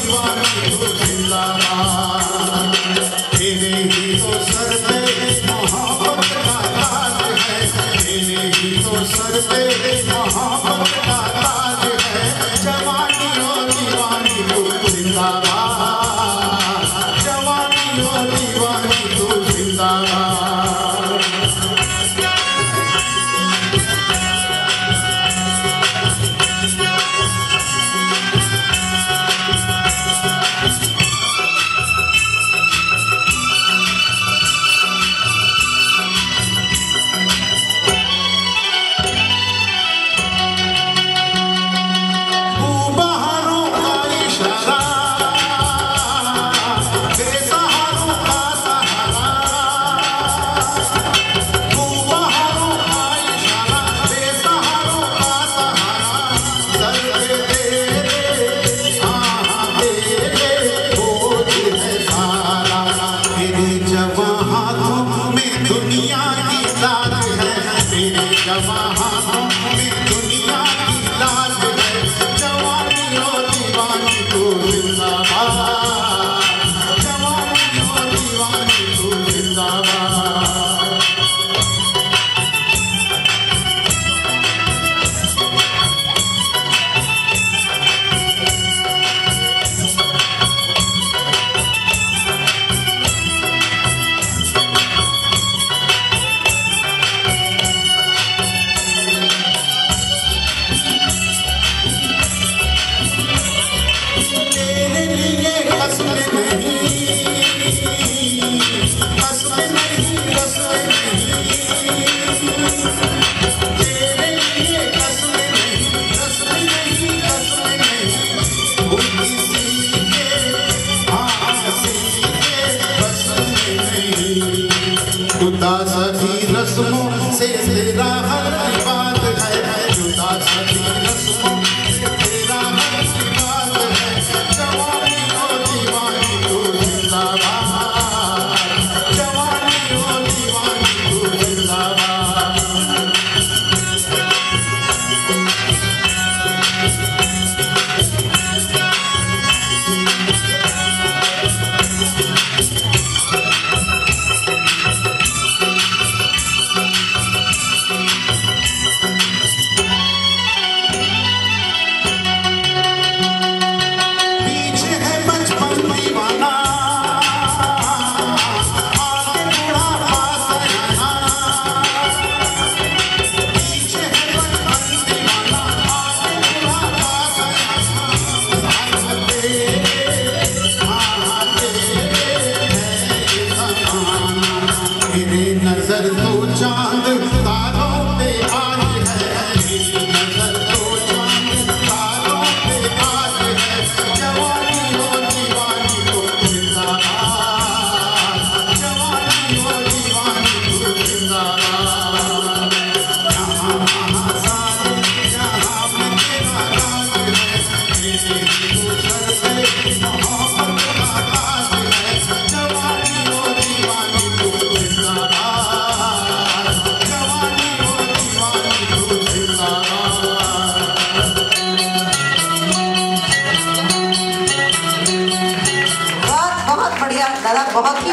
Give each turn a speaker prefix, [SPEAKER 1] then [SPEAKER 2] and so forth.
[SPEAKER 1] दीवानी तू जिंदाबाद। तेरे ही तो सर पे मोहब्बत का ताज है, तेरे ही तो सर पे मोहब्बत का ताज है। जवानी और दीवानी तू जिंदाबाद, जवानी और दीवानी तू जिंदाबाद। दुनिया की लाज है, तेरे जवां हाथों में दुनिया की लाज है। जवानी और दीवानी तू जिंदाबाद, जवानी और दीवानी तू जिंदाबाद। जुदा सभी रस्मों से तेरा हर बात है, जुदा सभी रस्मों से तेरा हर बात है। जवानी और दीवानी तू जिंदाबाद, जवानी और दीवानी तू जिंदाबाद। नजर तो चांद तारों पे आज है, मेरी नजर तो चांद तारों पे आज है। जवानी और दीवानी तो जिंदाबाद, जवानी और दीवानी तो जिंदाबाद। जहाँ वहाँ साथ जहाँ में तेरा राज है, तेरे तो सर पे मोहब्बत का ताज है। जवानी और दीवानी तो जिंदाबाद।
[SPEAKER 2] बहुत बढ़िया दादा, बहुत ही